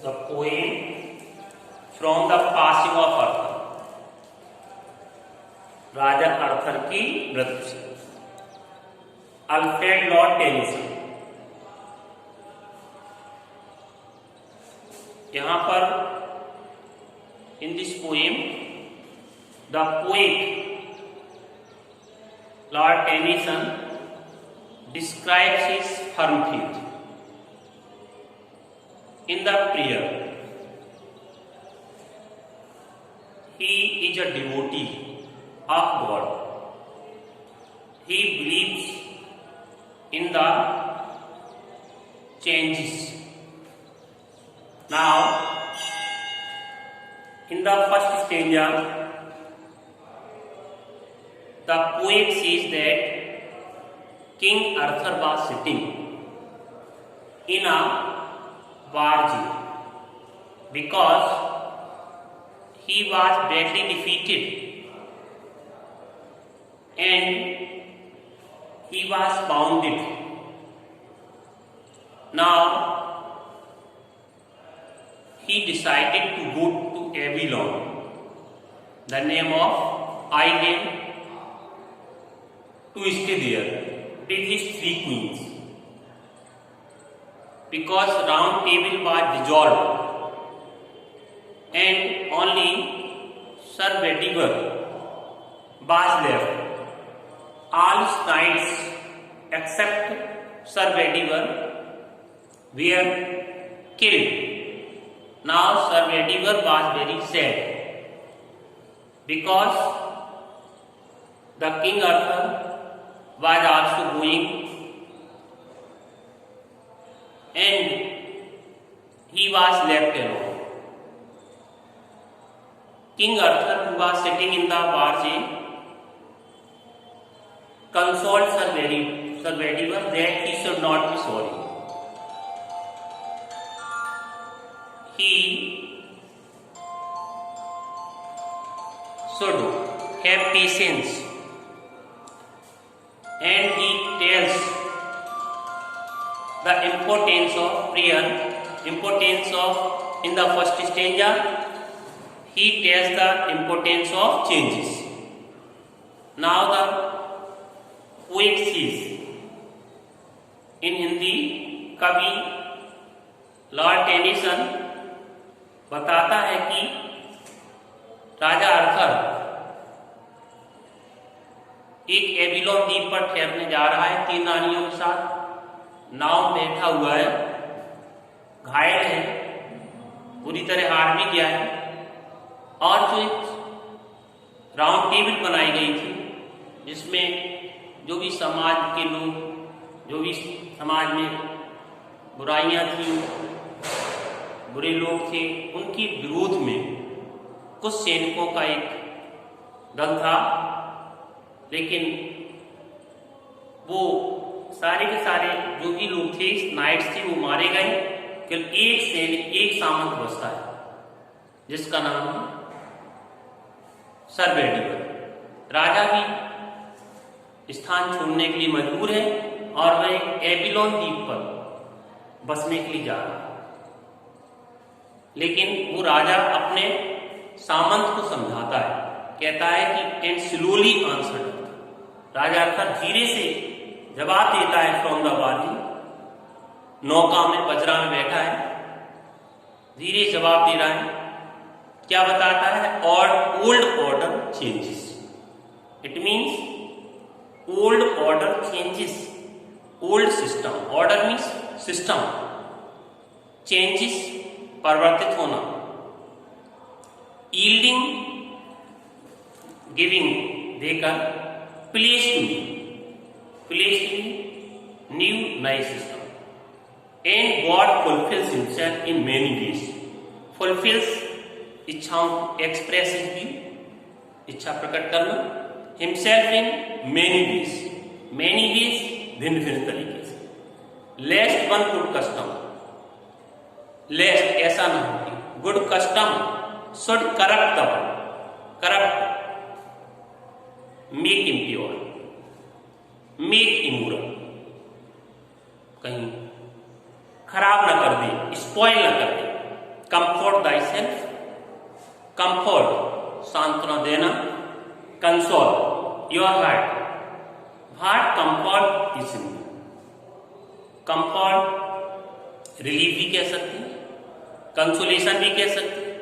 The poem from the passing of Arthur. Raja Arthur की मृत्यु से। Alfred Lord Tennyson. यहां पर in this poem the poet Lord Tennyson describes his firm faith in the prayer. He is a devotee of God. He believes in the changes. Now, in the first stanza, the poet says that King Arthur was sitting in a barge because he was badly defeated and he was bounded. Now he decided to go to Avalon, the name of island, to stay there with his 3 queens, because round table was dissolved and only Sir Bedivere was left. All knights except Sir Bedivere were killed. Now Sir Bedivere was very sad because the King Arthur was also going and he was left alone. King Arthur, who was sitting in the barge, consoled Sir Bedivere that he should not be sorry. He should have patience. And he tells the importance of prayer, importance of, in the first stanza, he tells the importance of changes. Now the poet says, in Hindi, कवि Lord Tennyson बताता है कि राजा Arthur एक एविलोन द्वीप पर ठहरने जा रहा है 3 रानियों के साथ। नाव में बैठा हुआ है, घायल है, पूरी तरह हार भी गया है और जो एक राउंड टेबल बनाई गई थी जिसमें जो भी समाज के लोग, जो भी समाज में बुराइयां थी, बुरे लोग थे, उनके विरोध में कुछ सैनिकों का एक दल था, लेकिन वो सारे के सारे जो भी लोग थे, नाइट्स थे, वो मारे गए। केवल एक सैनिक, एक सामंत बचता है जिसका नाम है सर बेडीवर। राजा भी स्थान छोड़ने के लिए मजबूर है और वह एविलोन द्वीप पर बसने के लिए जा रहा है, लेकिन वो राजा अपने सामंत को समझाता है, कहता है कि and slowly answer. Raja Arthur धीरे से जवाब देता है फ्रॉम द बार्ज, नौका में, बजरा में बैठा है, धीरे जवाब दे रहा है। क्या बताता है? और old order changes. It means old order changes, old system, order means system, changes परिवर्तित होना, यील्डिंग गिविंग देकर, प्लेस टू न्यू नई system, and God fulfils himself in many ways. Fulfils इच्छाओं, एक्सप्रेस व्यू, इच्छा प्रकट करना, हिमसेल्फ इन मेनी वेज भिन्न भिन्न तरीके से। लेस्ट वन गुड कस्टम, लेस्ट ऐसा न हो, good custom should corrupt the one, corrupt, make impure, make immoral, कहीं खराब ना कर दे, स्पॉइल ना कर दे, comfort thyself, comfort सांत्वना देना, console your heart. Heart comfort is in you. Comfort relief भी कह सकते हैं, कंसोलेशन भी कह सकते हैं.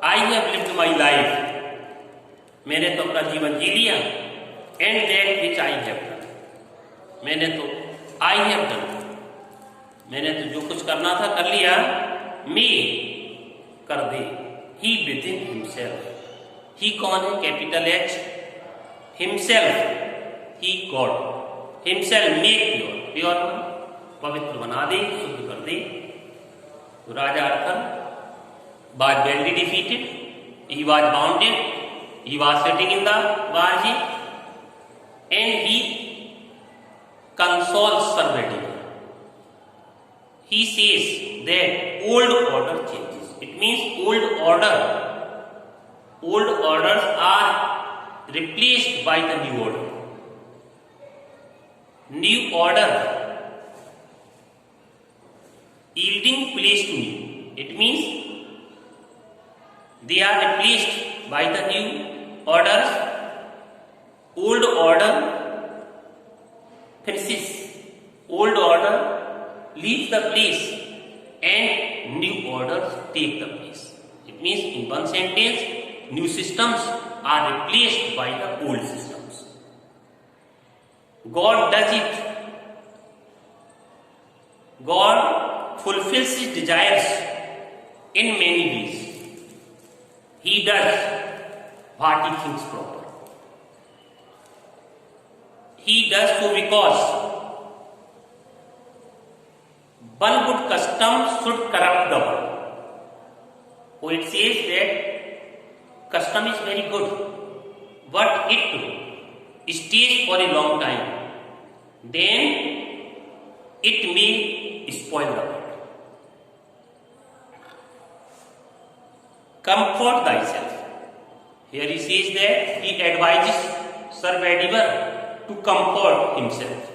I have lived my life, मैंने तो अपना जीवन जी लिया. And that which I have done, मैंने तो आई हैव डन, मैंने तो जो कुछ करना था कर लिया. मे कर दे, ही विद इन हिमसेल्फ, ही कौन है? Capital H. Himself he God, himself make pure, pure पवित्र बना दे, शुद्ध कर दे. तो राजा अर्थर was badly defeated, he was bounded, he was sitting in the barge, and he consoles Sir Bedivere. He says that old order changes. It means old orders are replaced by the new order. New order yielding place to new. It means they are replaced by the new orders. Old order finishes, old order leaves the place and new orders take the place. It means in one sentence, new systems are replaced by the old systems. God does it. God fulfills his desires in many ways. He does what he thinks proper. He does so because one good custom should corrupt the world. Poet says that custom is very good, but it stays for a long time, then it may spoil the world. Comfort thyself. Here he says that he advises Sir Bedivere to comfort himself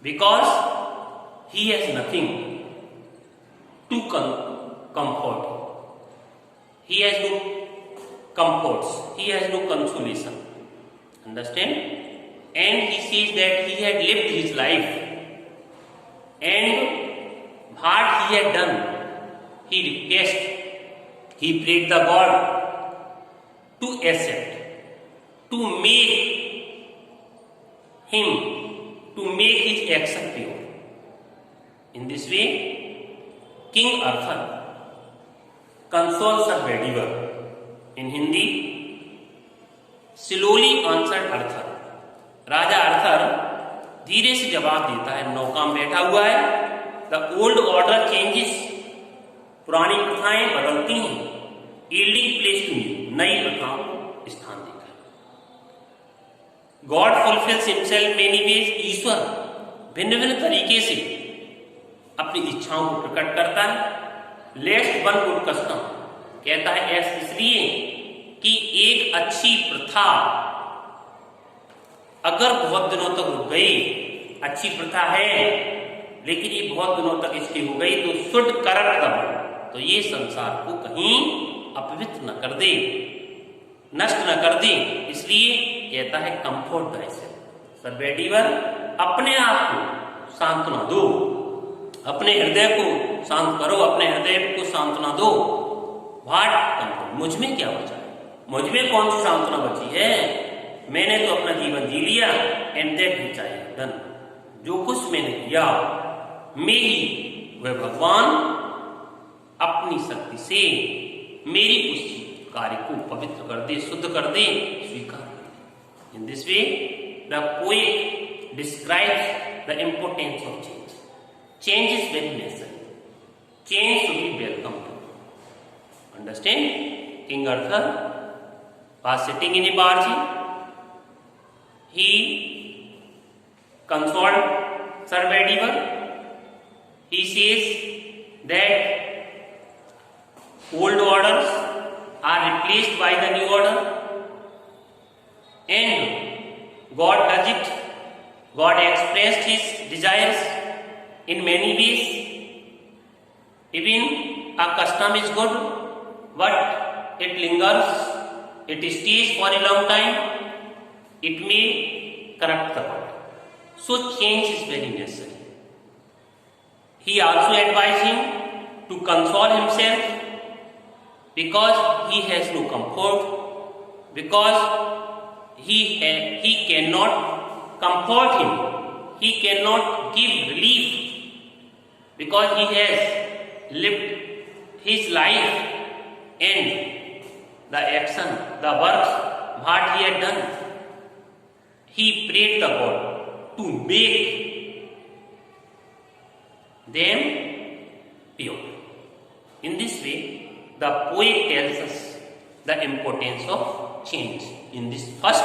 because he has nothing to comfort. He has no comforts. He has no consolation. Understand? And he says that he had lived his life and what he had done, he requested. He prayed the God to accept, to make his action pure. In this way, King Arthur consoles Sir Bedivere. In Hindi, slowly answered Arthur. राजा अर्थर धीरे से जवाब देता है. नौका में बैठा हुआ है. द ओल्ड ऑर्डर चेंजेस, पुरानी प्रथाएं बदलती हैं. यील्डिंग प्लेस टू न्यू, नई प्रथाओं को स्थान देता है. God fulfils himself many ways, ईश्वर भिन्न भिन्न तरीके से अपनी इच्छाओं को प्रकट करता है. लेस्ट वन गुड कस्टम, कहता है ऐसा इसलिए कि एक अच्छी प्रथा अगर बहुत दिनों तक रुक गई, अच्छी प्रथा है लेकिन ये बहुत दिनों तक इसकी हो गई, तो शुड करप्ट द वर्ल्ड, तो ये संसार को कहीं अपवित्र न कर दे, नष्ट न कर दे. इसलिए कहता है कंफर्ट thyself. सर बेडीवर अपने आप को सांत्वना दो, अपने हृदय को शांत करो, अपने हृदय को सांत्वना दो. व्हाट कंफर्ट, मुझ में क्या बचा है? मुझ में कौन सी सांत्वना बची है? मैंने तो अपना जीवन जी लिया. And that which I have done, जो कुछ मैंने किया, मैं ही वह भगवान अपनी शक्ति से मेरी उस कार्य को पवित्र कर दे, शुद्ध कर दे, स्वीकार कर दे. In this way the poet describes the importance of change. Change is very necessary. Change should be welcome to. Understand? King Arthur was sitting in a barge. He consoled Sir Bedivere. He says that old orders are replaced by the new order, and God does it. God expressed his desires in many ways, Even a custom is good, but it lingers, it stays for a long time, it may corrupt the world. So change is very necessary. He also advised him to console himself because he has no comfort, because he cannot comfort him, he cannot give relief, because he has lived his life and the action, the works what he had done. He prayed the God to make them pure. In this way, the poet tells us the importance of change in this first